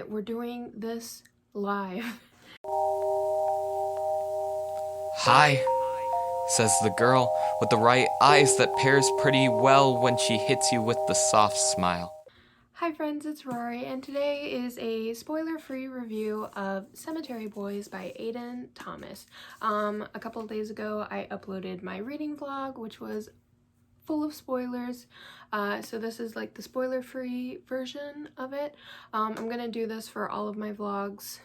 We're doing this live. Hi, says the girl with the right eyes that pairs pretty well when she hits you with the soft smile. Hi friends, it's Rory, and today is a spoiler-free review of Cemetery Boys by Aiden Thomas. A couple of days ago I uploaded my reading vlog, which was full of spoilers, so this is like the spoiler-free version of it. I'm gonna do this for all of my vlogs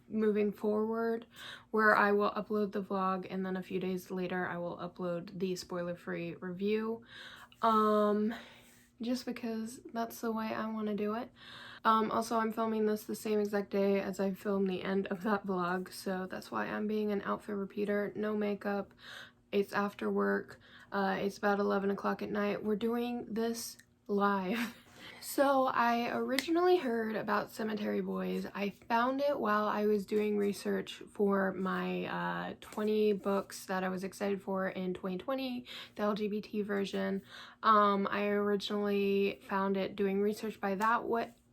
moving forward, where I will upload the vlog and then a few days later I will upload the spoiler-free review, just because that's the way I want to do it. Also, I'm filming this the same exact day as I filmed the end of that vlog, so that's why I'm being an outfit repeater. No makeup. It's after work. It's about 11 o'clock at night. We're doing this live. So I originally heard about Cemetery Boys. I found it while I was doing research for my 20 books that I was excited for in 2020, the LGBT version. I originally found it doing research by that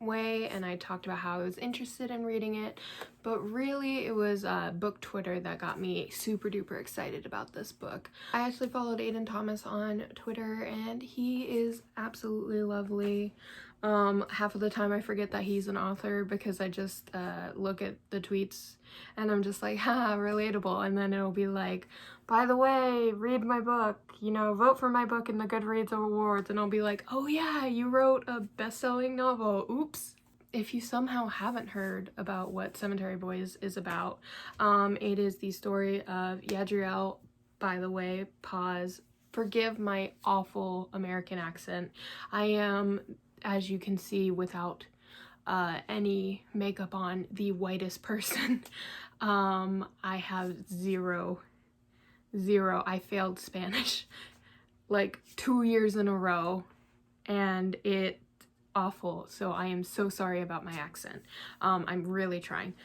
way, and I talked about how I was interested in reading it, but really it was book Twitter that got me super duper excited about this book. I actually followed Aiden Thomas on Twitter and he is absolutely lovely. Half of the time I forget that he's an author because I just look at the tweets and I'm just like, haha, relatable, and then it'll be like, by the way, read my book, you know, vote for my book in the Goodreads Awards, and I'll be like, oh yeah, you wrote a best-selling novel, oops. If you somehow haven't heard about what Cemetery Boys is about, it is the story of Yadriel, by the way, pause, forgive my awful American accent. I am, as you can see without any makeup on, the whitest person. I have zero. I failed Spanish like 2 years in a row and it's awful, so I am so sorry about my accent. I'm really trying.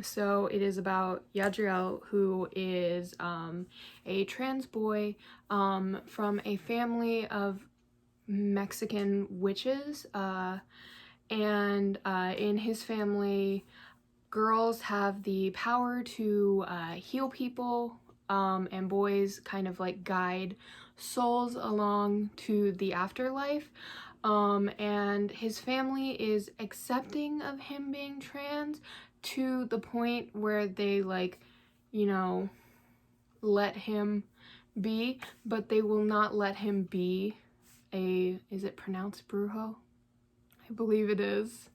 So it is about Yadriel, who is a trans boy from a family of Mexican witches, and in his family, girls have the power to heal people, and boys kind of like guide souls along to the afterlife. And his family is accepting of him being trans to the point where they, like, you know, let him be, but they will not let him be a, is it pronounced brujo? I believe it is.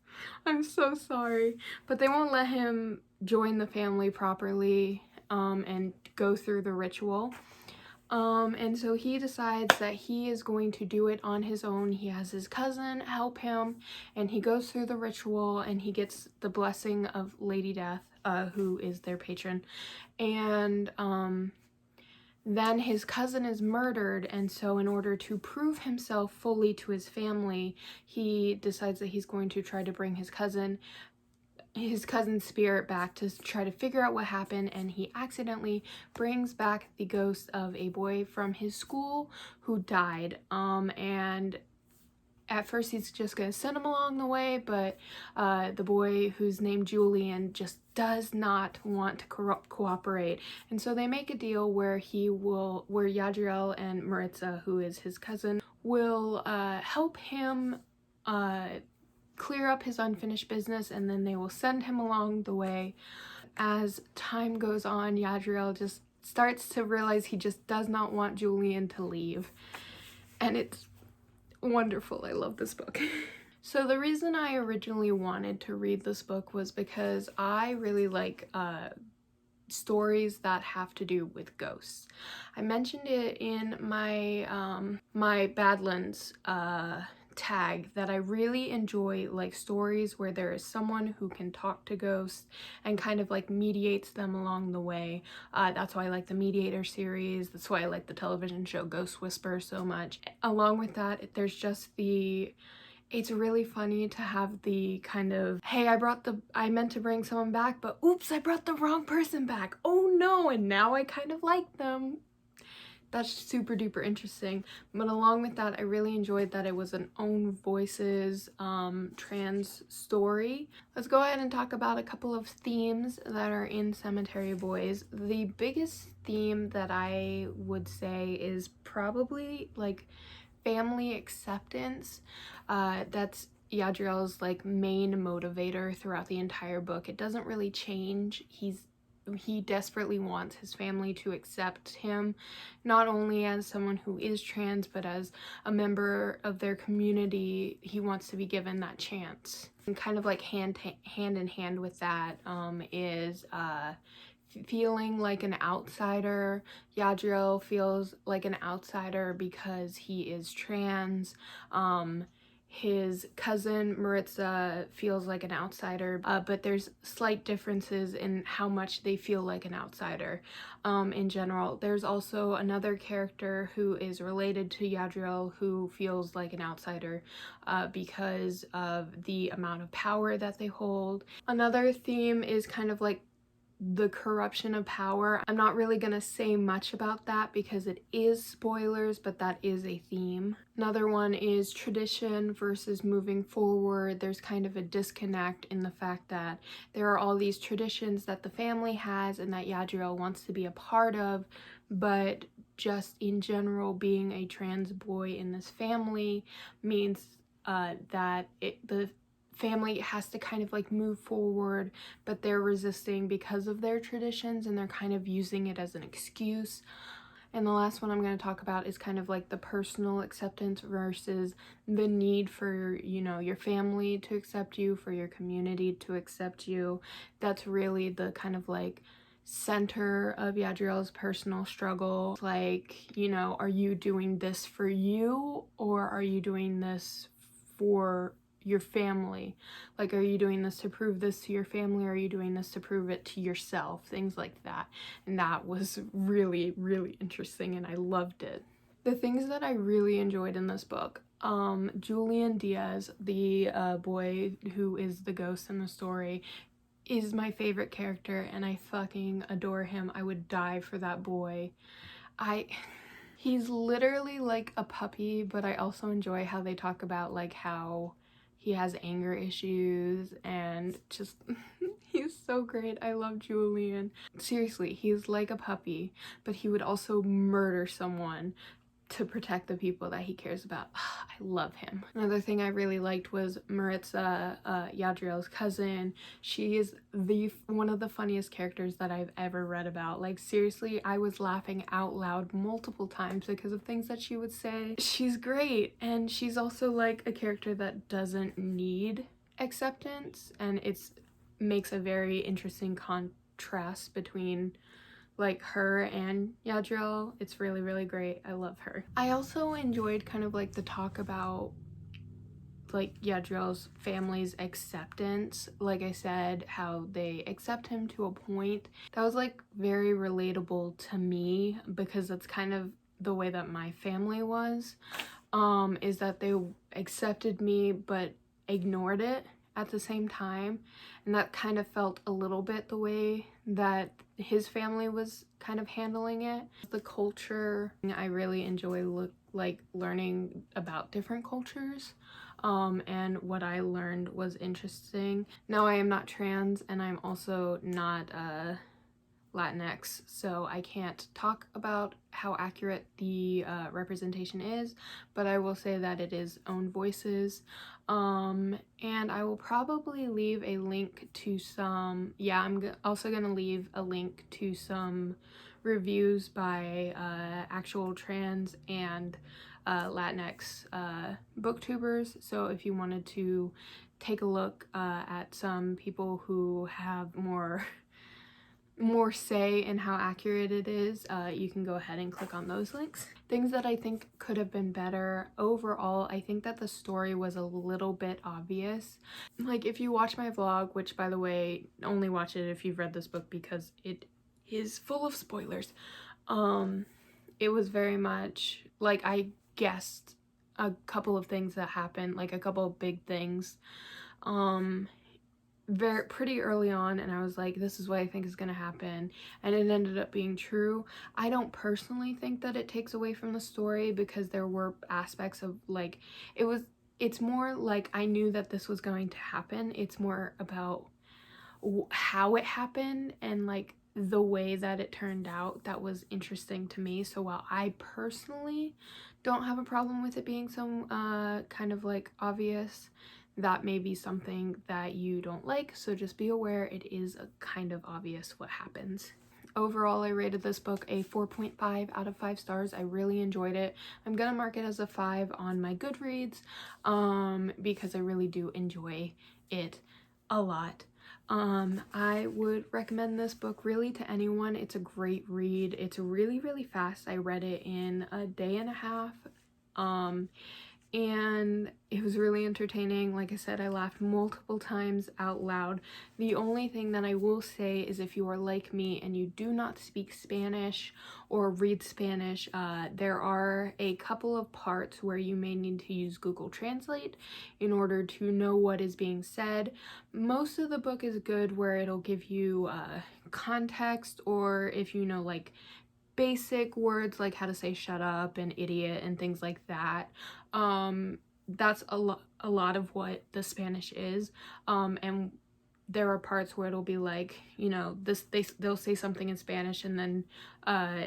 I'm so sorry. But they won't let him join the family properly and go through the ritual. And so he decides that he is going to do it on his own. He has his cousin help him, and he goes through the ritual and he gets the blessing of Lady Death, who is their patron. And then his cousin is murdered, and so in order to prove himself fully to his family, he decides that he's going to try to bring his cousin's spirit back to try to figure out what happened, and he accidentally brings back the ghost of a boy from his school who died. And at first he's just gonna send him along the way, but the boy, who's named Julian, just does not want to cooperate, and so they make a deal where where Yadriel and Maritza, who is his cousin, will help him clear up his unfinished business, and then they will send him along the way. As time goes on, Yadriel just starts to realize he just does not want Julian to leave, and it's wonderful. I love this book. So the reason I originally wanted to read this book was because I really like stories that have to do with ghosts. I mentioned it in my my Badlands tag that I really enjoy like stories where there is someone who can talk to ghosts and kind of like mediates them along the way. That's why I like the Mediator series. That's why I like the television show Ghost Whisperer so much. Along with that, there's just it's really funny to have the kind of, hey, I meant to bring someone back, but oops, I brought the wrong person back. Oh no, and now I kind of like them. that's super duper interesting. But along with that, I really enjoyed that it was an own voices trans story. Let's go ahead and talk about a couple of themes that are in Cemetery Boys. The biggest theme that I would say is probably like family acceptance. That's Yadriel's like main motivator throughout the entire book. It doesn't really change. He desperately wants his family to accept him, not only as someone who is trans, but as a member of their community. He wants to be given that chance. And kind of like hand in hand with that is feeling like an outsider. Yadriel feels like an outsider because he is trans. His cousin Maritza feels like an outsider, but there's slight differences in how much they feel like an outsider in general. There's also another character who is related to Yadriel who feels like an outsider because of the amount of power that they hold. Another theme is kind of like the corruption of power. I'm not really gonna say much about that because it is spoilers, but that is a theme. Another one is tradition versus moving forward. There's kind of a disconnect in the fact that there are all these traditions that the family has and that Yadriel wants to be a part of, but just in general, being a trans boy in this family means that the family has to kind of like move forward, but they're resisting because of their traditions and they're kind of using it as an excuse. And the last one I'm going to talk about is kind of like the personal acceptance versus the need for, you know, your family to accept you, for your community to accept you. That's really the kind of like center of Yadriel's personal struggle. Like, you know, are you doing this for you or are you doing this for your family? Like, are you doing this to prove this to your family, or are you doing this to prove it to yourself? Things like that. And that was really, really interesting and I loved it. The things that I really enjoyed in this book, Julian Diaz, the boy who is the ghost in the story, is my favorite character and I fucking adore him. I would die for that boy. He's literally like a puppy, but I also enjoy how they talk about like how he has anger issues and just he's so great. I love Julian. Seriously, he's like a puppy, but he would also murder someone to protect the people that he cares about. I love him. Another thing I really liked was Maritza, Yadriel's cousin. She is one of the funniest characters that I've ever read about. Like, seriously, I was laughing out loud multiple times because of things that she would say. She's great, and she's also like a character that doesn't need acceptance, and makes a very interesting contrast between like her and Yadriel. It's really, really great. I love her. I also enjoyed kind of like the talk about like Yadriel's family's acceptance. Like I said, how they accept him to a point. That was like very relatable to me because that's kind of the way that my family was, is that they accepted me but ignored it at the same time, and that kind of felt a little bit the way that his family was kind of handling it. The culture, I really enjoy like learning about different cultures, and what I learned was interesting. Now, I am not trans and I'm also not Latinx, so I can't talk about how accurate the representation is, but I will say that it is own voices. And I will probably leave a link to some, I'm also gonna leave a link to some reviews by actual trans and Latinx booktubers. So if you wanted to take a look at some people who have more say in how accurate it is, you can go ahead and click on those links. Things that I think could have been better. Overall, I think that the story was a little bit obvious. Like, if you watch my vlog, which by the way, only watch it if you've read this book because it is full of spoilers, it was very much like I guessed a couple of things that happened, like a couple of big things. pretty early on, and I was like, this is what I think is going to happen, and it ended up being true. I don't personally think that it takes away from the story, because there were aspects of like, it's more like I knew that this was going to happen. It's more about how it happened and like the way that it turned out that was interesting to me. So while I personally don't have a problem with it being some kind of like obvious, that may be something that you don't like, so just be aware it is a kind of obvious what happens. Overall, I rated this book a 4.5 out of 5 stars. I really enjoyed it. I'm gonna mark it as a 5 on my Goodreads because I really do enjoy it a lot. I would recommend this book really to anyone. It's a great read. It's really, really fast. I read it in a day and a half. And it was really entertaining. Like I said, I laughed multiple times out loud. The only thing that I will say is if you are like me and you do not speak Spanish or read Spanish, there are a couple of parts where you may need to use Google Translate in order to know what is being said. Most of the book is good where it'll give you context, or if you know like basic words like how to say shut up and idiot and things like that. That's a lot of what the Spanish is. And there are parts where it'll be like, you know, they'll say something in Spanish, and then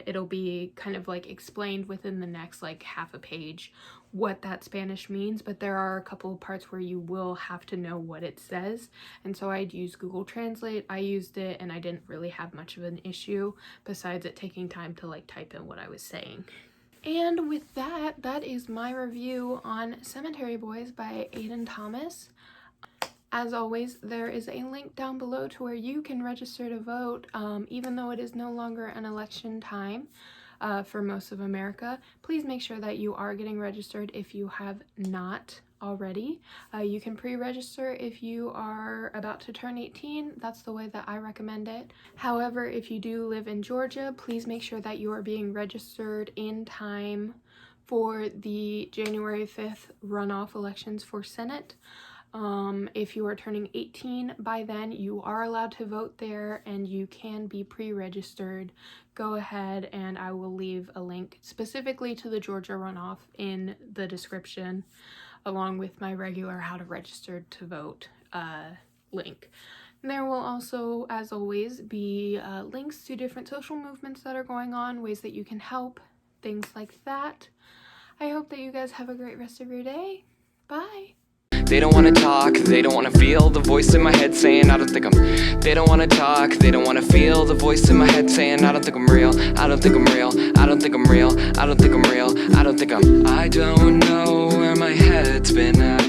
it'll be kind of like explained within the next like half a page what that Spanish means. But there are a couple of parts where you will have to know what it says, and so I'd use Google Translate. I used it and I didn't really have much of an issue besides it taking time to like type in what I was saying. And with that, that is my review on Cemetery Boys by Aiden Thomas. As always, there is a link down below to where you can register to vote, even though it is no longer an election time for most of America. Please make sure that you are getting registered if you have not already. You can pre-register if you are about to turn 18. That's the way that I recommend it. However, if you do live in Georgia, please make sure that you are being registered in time for the January 5th runoff elections for Senate. If you are turning 18 by then, you are allowed to vote there and you can be pre-registered. Go ahead, and I will leave a link specifically to the Georgia runoff in the description, along with my regular how to register to vote link. And there will also, as always, be links to different social movements that are going on, ways that you can help, things like that. I hope that you guys have a great rest of your day. Bye! They don't wanna talk, they don't wanna feel the voice in my head saying I don't think I'm. They don't wanna talk, they don't wanna feel the voice in my head saying I don't think I'm real, I don't think I'm real, I don't think I'm real, I don't think I'm real, I don't think I'm. I don't know where my head's been at.